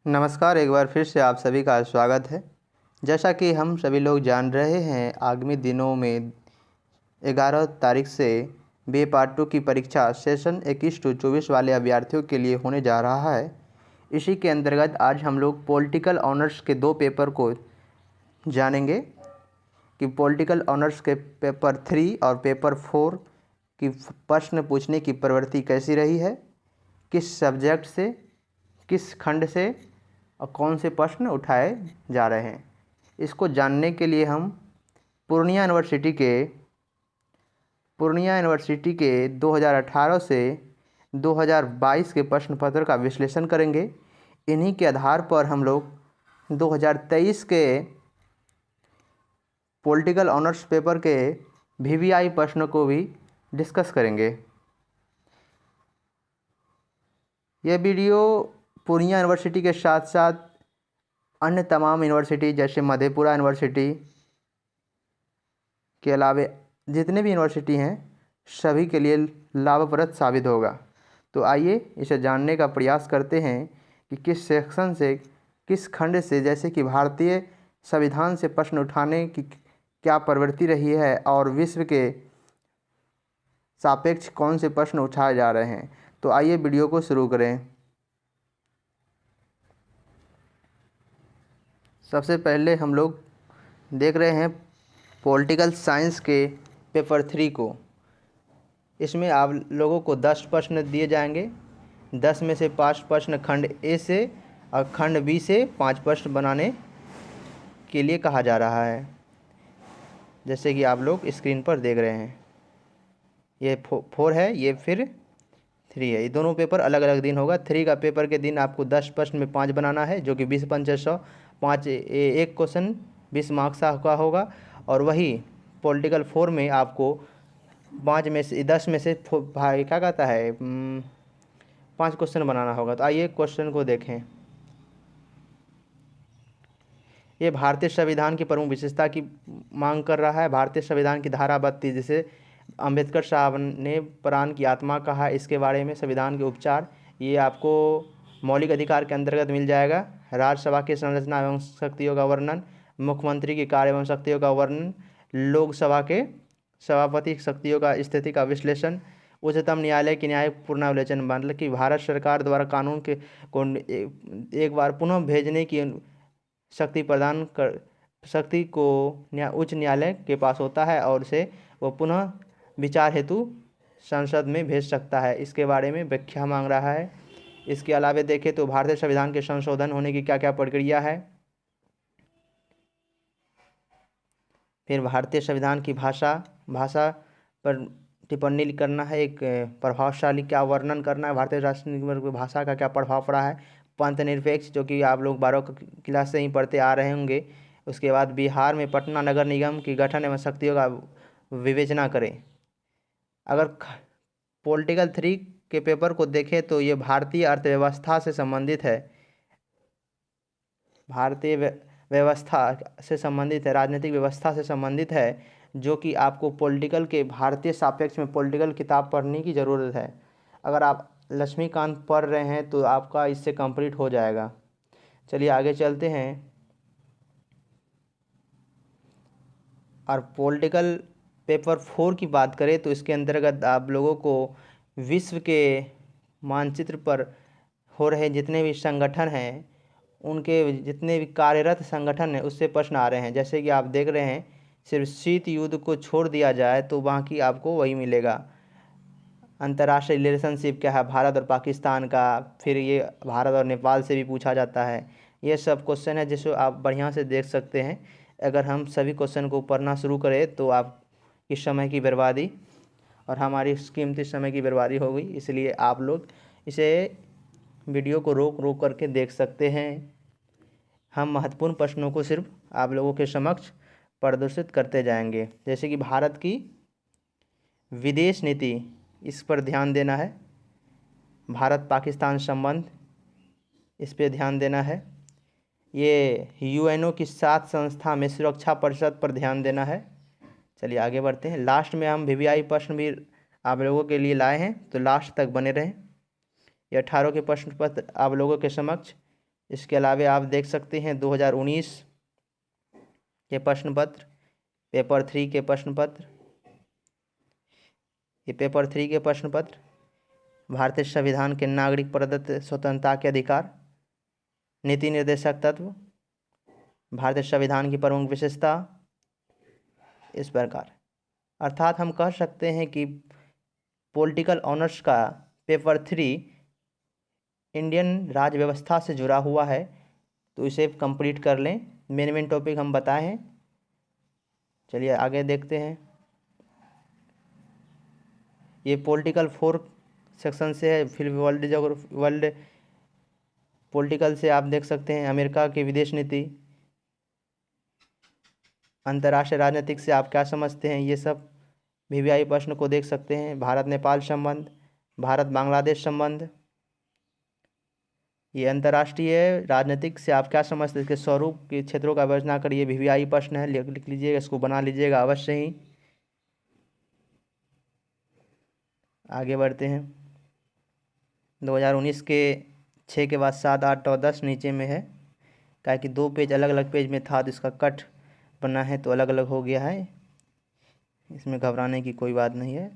नमस्कार, एक बार फिर से आप सभी का स्वागत है। जैसा कि हम सभी लोग जान रहे हैं, आगामी दिनों में 11 तारीख से बी पार्ट 2 की परीक्षा सेशन 21 से 24 वाले अभ्यर्थियों के लिए होने जा रहा है। इसी के अंतर्गत आज हम लोग पॉलिटिकल ऑनर्स के 2 पेपर को जानेंगे कि पॉलिटिकल ऑनर्स के पेपर 3 और पेपर 4 की प्रश्न पूछने की प्रवृत्ति कैसी रही है, किस सब्जेक्ट से, किस खंड से और कौन से प्रश्न उठाए जा रहे हैं। इसको जानने के लिए हम पूर्णिया यूनिवर्सिटी के 2018 से 2022 के प्रश्न पत्र का विश्लेषण करेंगे। इन्हीं के आधार पर हम लोग 2023 के पॉलिटिकल ऑनर्स पेपर के वीवीआई प्रश्नों को भी डिस्कस करेंगे। यह वीडियो पूर्णिया यूनिवर्सिटी के साथ साथ अन्य तमाम यूनिवर्सिटी जैसे मधेपुरा यूनिवर्सिटी के अलावा जितने भी यूनिवर्सिटी हैं सभी के लिए लाभप्रद साबित होगा। तो आइए इसे जानने का प्रयास करते हैं कि किस सेक्शन से, किस खंड से, जैसे कि भारतीय संविधान से प्रश्न उठाने की क्या प्रवृत्ति रही है और विश्व के सापेक्ष कौन से प्रश्न उठाए जा रहे हैं। तो आइए वीडियो को शुरू करें। सबसे पहले हम लोग देख रहे हैं पॉलिटिकल साइंस के पेपर 3 को। इसमें आप लोगों को 10 प्रश्न दिए जाएंगे। 10 में से 5 प्रश्न खंड ए से और खंड बी से 5 प्रश्न बनाने के लिए कहा जा रहा है, जैसे कि आप लोग स्क्रीन पर देख रहे हैं। ये 4 है, ये फिर 3 है। ये दोनों पेपर अलग अलग दिन होगा। 3 का पेपर के दिन आपको 10 प्रश्न में 5 बनाना है, जो कि 20 पंचे 100, 5 एक क्वेश्चन 20 मार्क्स का होगा। और वही पॉलिटिकल 4 में आपको 5 में से 10 में से भाई क्या कहता है 5 क्वेश्चन बनाना होगा। तो आइए क्वेश्चन को देखें। ये भारतीय संविधान की प्रमुख विशेषता की मांग कर रहा है। भारतीय संविधान की धारा 32, जिसे अंबेडकर साहब ने प्राण की आत्मा कहा, इसके बारे में संविधान के उपचार, ये आपको मौलिक अधिकार के अंतर्गत मिल जाएगा। राज्यसभा की संरचना एवं शक्तियों का वर्णन, मुख्यमंत्री के कार्य एवं शक्तियों का वर्णन, लोकसभा के सभापति शक्तियों का स्थिति का विश्लेषण, उच्चतम न्यायालय की न्यायिक पुनर्विवेचन, मतलब कि भारत सरकार द्वारा कानून के को एक बार पुनः भेजने की शक्ति प्रदान कर, शक्ति को उच्च न्यायालय के पास होता है और उसे वो पुनः विचार हेतु संसद में भेज सकता है। इसके बारे में व्याख्या मांग रहा है। इसके अलावा देखें तो भारतीय संविधान के संशोधन होने की क्या क्या प्रक्रिया है। फिर भारतीय संविधान की भाषा पर टिप्पणी करना है। एक प्रभावशाली क्या वर्णन करना है, भारतीय राष्ट्रीय भाषा का क्या प्रभाव पड़ा है। पंथ निरपेक्ष, जो कि आप लोग 12 क्लास से ही पढ़ते आ रहे होंगे। उसके बाद बिहार में पटना नगर निगम की गठन एवं शक्तियों का विवेचना करें। अगर पॉलिटिकल 3 के पेपर को देखें तो ये भारतीय अर्थव्यवस्था से संबंधित है, भारतीय व्यवस्था से संबंधित है, राजनीतिक व्यवस्था से संबंधित है, जो कि आपको पॉलिटिकल के भारतीय सापेक्ष में पॉलिटिकल किताब पढ़ने की ज़रूरत है। अगर आप लक्ष्मीकांत पढ़ रहे हैं तो आपका इससे कंप्लीट हो जाएगा। चलिए आगे चलते हैं। और पॉलिटिकल पेपर 4 की बात करें तो इसके अंतर्गत आप लोगों को विश्व के मानचित्र पर हो रहे जितने भी संगठन हैं, उनके जितने भी कार्यरत संगठन हैं, उससे प्रश्न आ रहे हैं। जैसे कि आप देख रहे हैं, सिर्फ शीत युद्ध को छोड़ दिया जाए तो बाकी आपको वही मिलेगा। अंतर्राष्ट्रीय रिलेशनशिप क्या है, भारत और पाकिस्तान का। फिर ये भारत और नेपाल से भी पूछा जाता है। ये सब क्वेश्चन है जिसको आप बढ़िया से देख सकते हैं। अगर हम सभी क्वेश्चन को पढ़ना शुरू करें तो आप इस समय की बर्बादी और हमारी कीमती समय की बर्बादी हो गई। इसलिए आप लोग इसे वीडियो को रोक करके देख सकते हैं। हम महत्वपूर्ण प्रश्नों को सिर्फ आप लोगों के समक्ष प्रदर्शित करते जाएंगे। जैसे कि भारत की विदेश नीति, इस पर ध्यान देना है। भारत पाकिस्तान संबंध, इस पर ध्यान देना है। ये यूएनओ की 7 संस्था में सुरक्षा परिषद पर ध्यान देना है। चलिए आगे बढ़ते हैं। लास्ट में हम वीवीआई प्रश्न भी आप लोगों के लिए लाए हैं, तो लास्ट तक बने रहें। ये 18 के प्रश्न पत्र आप लोगों के समक्ष इसके अलावे आप देख सकते हैं 2019 के प्रश्न पत्र, पेपर 3 के प्रश्न पत्र, ये पेपर 3 के प्रश्न पत्र, भारतीय संविधान के नागरिक प्रदत्त स्वतंत्रता के अधिकार, नीति निर्देशक तत्व, भारतीय संविधान की प्रमुख विशेषता, इस प्रकार। अर्थात हम कह सकते हैं कि पॉलिटिकल ऑनर्स का पेपर 3 इंडियन राज्य व्यवस्था से जुड़ा हुआ है, तो इसे कंप्लीट कर लें। मेन टॉपिक हम बताए हैं। चलिए आगे देखते हैं। ये पॉलिटिकल 4 सेक्शन से है। फिर वर्ल्ड पॉलिटिकल से आप देख सकते हैं अमेरिका की विदेश नीति, अंतर्राष्ट्रीय राजनीतिक से आप क्या समझते हैं, ये सब वीवीआई प्रश्न को देख सकते हैं। भारत नेपाल संबंध, भारत बांग्लादेश संबंध, ये अंतर्राष्ट्रीय राजनीतिक से आप क्या समझते हैं, इसके स्वरूप के क्षेत्रों का विवेचना करिए। वीवीआई प्रश्न है, लिख लीजिएगा, इसको बना लीजिएगा अवश्य ही। आगे बढ़ते हैं। 2019 के 6 के बाद 7, 8 और 10 नीचे में है, क्या कि 2 पेज अलग अलग पेज में था तो इसका कट बना है तो अलग अलग हो गया है, इसमें घबराने की कोई बात नहीं है।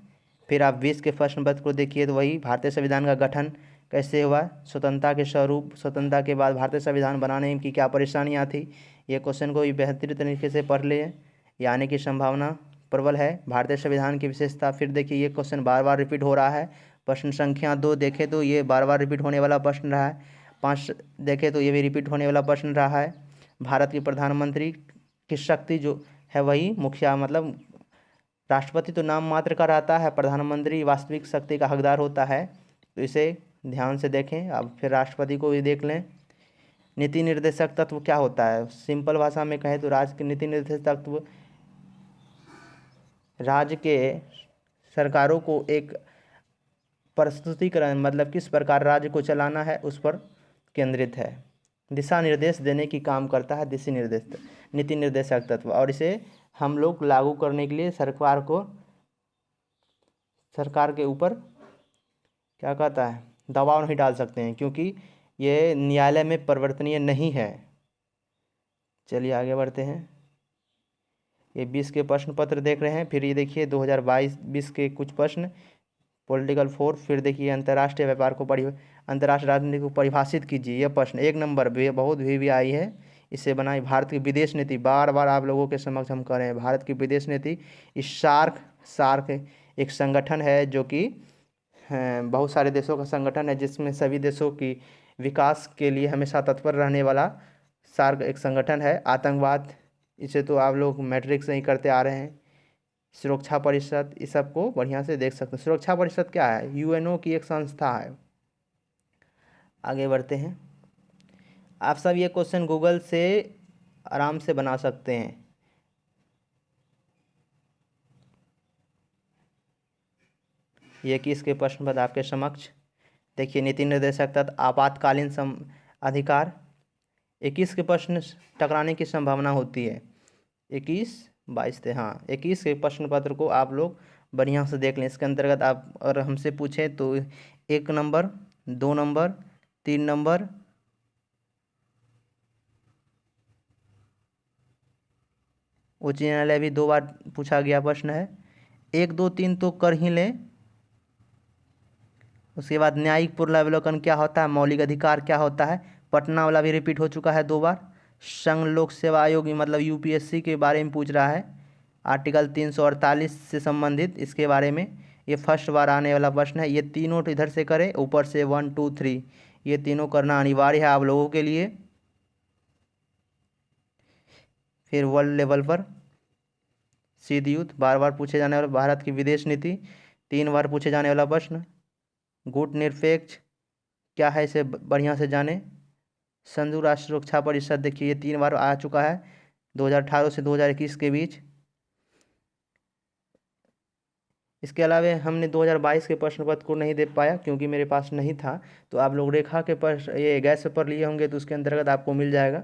फिर आप 20 के प्रश्न पत्र को देखिए तो वही भारतीय संविधान का गठन कैसे हुआ, स्वतंत्रता के स्वरूप, स्वतंत्रता के बाद भारतीय संविधान बनाने की क्या परेशानियाँ थी, ये क्वेश्चन को भी बेहतरीन तरीके से पढ़ लिए। ये आने की संभावना प्रबल है। भारतीय संविधान की विशेषता, फिर देखिए ये क्वेश्चन बार बार रिपीट हो रहा है। प्रश्न संख्या 2 देखें तो ये बार बार रिपीट होने वाला प्रश्न रहा है। 5 देखें तो ये भी रिपीट होने वाला प्रश्न रहा है। भारत की प्रधानमंत्री की शक्ति जो है वही मुखिया, मतलब राष्ट्रपति तो नाम मात्र का रहता है, प्रधानमंत्री वास्तविक शक्ति का हकदार होता है, तो इसे ध्यान से देखें। अब फिर राष्ट्रपति को भी देख लें। नीति निर्देशक तत्व क्या होता है, सिंपल भाषा में कहें तो राज्य के नीति निर्देशक तत्व राज्य के सरकारों को एक प्रस्तुतिकरण, मतलब किस प्रकार राज्य को चलाना है उस पर केंद्रित है। दिशा निर्देश देने की काम करता है नीति निर्देशक तत्व, और इसे हम लोग लागू करने के लिए सरकार के ऊपर क्या कहता है, दबाव नहीं डाल सकते हैं, क्योंकि ये न्यायालय में परिवर्तनीय नहीं है। चलिए आगे बढ़ते हैं। ये 20 के प्रश्न पत्र देख रहे हैं। फिर ये देखिए 2022 के कुछ प्रश्न, पॉलिटिकल 4। फिर देखिए अंतर्राष्ट्रीय व्यापार को अंतर्राष्ट्रीय राजनीति को परिभाषित कीजिए। यह प्रश्न 1 नंबर बहुत वीवीआई है, इसे बनाई। भारत की विदेश नीति, बार बार आप लोगों के समक्ष हम कह रहे हैं, भारत की विदेश नीति। इस सार्क एक संगठन है जो कि बहुत सारे देशों का संगठन है, जिसमें सभी देशों की विकास के लिए हमेशा तत्पर रहने वाला सार्क एक संगठन है। आतंकवाद, इसे तो आप लोग मैट्रिक से ही करते आ रहे हैं। सुरक्षा परिषद, इस सब को बढ़िया से देख सकते हैं। सुरक्षा परिषद क्या है, यूएनओ की एक संस्था है। आगे बढ़ते हैं। आप सब ये क्वेश्चन गूगल से आराम से बना सकते हैं। ये 21 के प्रश्न पत्र आपके समक्ष देखिए। नीति निर्देशक तत्व, आपातकालीन अधिकार। 21 के प्रश्न टकराने की संभावना होती है। 21, 22 थे, हाँ। 21 के प्रश्न पत्र को आप लोग बढ़िया से देख लें। इसके अंतर्गत आप अगर हमसे पूछें तो 1 नंबर, 2 नंबर, 3 नंबर, उच्च न्यायालय भी 2 बार पूछा गया प्रश्न है। 1, 2, 3 तो कर ही लें। उसके बाद न्यायिक पुनरावलोकन क्या होता है, मौलिक अधिकार क्या होता है, पटना वाला भी रिपीट हो चुका है 2 बार। संघ लोक सेवा आयोग मतलब यूपीएससी के बारे में पूछ रहा है, आर्टिकल 348 से संबंधित, इसके बारे में ये फर्स्ट बार आने वाला प्रश्न है। ये तीनों इधर से करें, ऊपर से 1, 2, 3 ये तीनों करना अनिवार्य है आप लोगों के लिए। फिर वर्ल्ड लेवल पर शीत युद्ध, बार बार पूछे जाने वाला। भारत की विदेश नीति, 3 बार पूछे जाने वाला प्रश्न। गुट निरपेक्ष क्या है, इसे बढ़िया से जाने। संयुक्त राष्ट्र सुरक्षा परिषद, देखिए ये 3 बार आ चुका है 2018 से 2021 के बीच। इसके अलावा हमने 2022 के प्रश्न पत्र को नहीं दे पाया क्योंकि मेरे पास नहीं था, तो आप लोग रेखा के प्रश्न, ये गैस पेपर लिए होंगे तो उसके अंतर्गत आपको मिल जाएगा।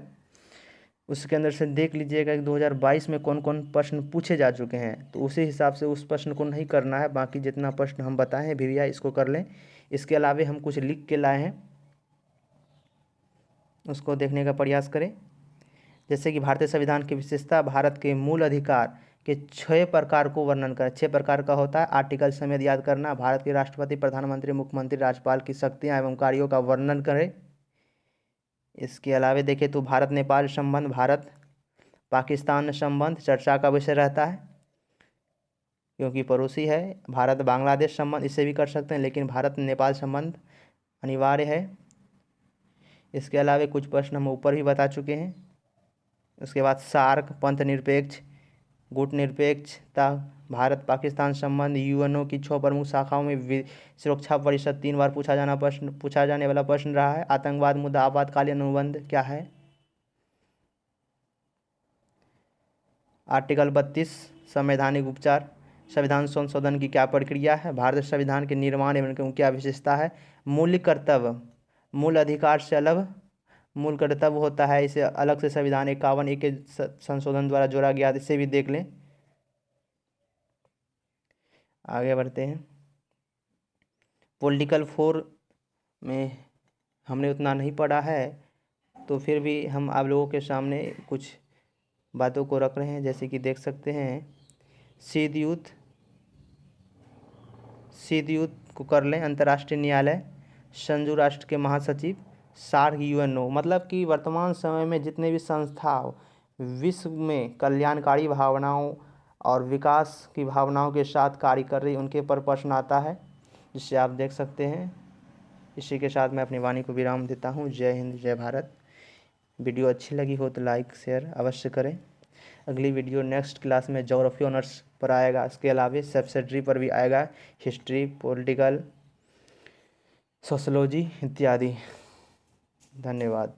उसके अंदर से देख लीजिएगा कि 2022 में कौन कौन प्रश्न पूछे जा चुके हैं, तो उसी हिसाब से उस प्रश्न को नहीं करना है। बाकी जितना प्रश्न हम बताए हैं भैया इसको कर लें। इसके अलावा हम कुछ लिख के लाए हैं। उसको देखने का प्रयास करें। जैसे कि भारतीय संविधान की विशेषता, भारत के मूल अधिकार के 6 प्रकार को वर्णन करें। 6 प्रकार का होता है। आर्टिकल समेत याद करना। भारत के राष्ट्रपति, प्रधानमंत्री, मुख्यमंत्री, राज्यपाल की शक्तियाँ एवं कार्यों का वर्णन करें। इसके अलावा देखें तो भारत नेपाल संबंध, भारत पाकिस्तान संबंध चर्चा का विषय रहता है क्योंकि पड़ोसी है। भारत बांग्लादेश संबंध, इसे भी कर सकते हैं, लेकिन भारत नेपाल संबंध अनिवार्य है। इसके अलावा कुछ प्रश्न हम ऊपर भी बता चुके हैं। उसके बाद सार्क, पंथ निरपेक्ष, गुट निरपेक्षता, भारत पाकिस्तान संबंध, यूएनओ की 6 प्रमुख शाखाओं में सुरक्षा परिषद 3 बार पूछा जाने वाला प्रश्न रहा है। आतंकवाद मुद्दा, आपातकालीन अनुबंध क्या है। आर्टिकल 32 संवैधानिक उपचार, संविधान संशोधन की क्या प्रक्रिया है। भारतीय संविधान के निर्माण एवं क्या विशेषता है। मूल कर्तव्य, मूल अधिकार से अलग मूल कर्तव्य होता है, इसे अलग से संविधान 51 के संशोधन द्वारा जोड़ा गया, इसे भी देख लें। आगे बढ़ते हैं। पॉलिटिकल 4 में हमने उतना नहीं पढ़ा है, तो फिर भी हम आप लोगों के सामने कुछ बातों को रख रहे हैं। जैसे कि देख सकते हैं, शीत युद्ध को कर लें, अंतर्राष्ट्रीय न्यायालय, संयुक्त राष्ट्र के महासचिव, सार्क, यूएनओ। मतलब कि वर्तमान समय में जितने भी संस्था विश्व में कल्याणकारी भावनाओं और विकास की भावनाओं के साथ कार्य कर रही, उनके पर प्रश्न आता है, जिससे आप देख सकते हैं। इसी के साथ मैं अपनी वाणी को विराम देता हूँ। जय हिंद, जय भारत। वीडियो अच्छी लगी हो तो लाइक शेयर अवश्य करें। अगली वीडियो नेक्स्ट क्लास में ज्योग्राफी ऑनर्स पर आएगा। इसके अलावा सब्सिडरी पर भी आएगा, हिस्ट्री, पॉलिटिकल, सोशोलॉजी इत्यादि। धन्यवाद।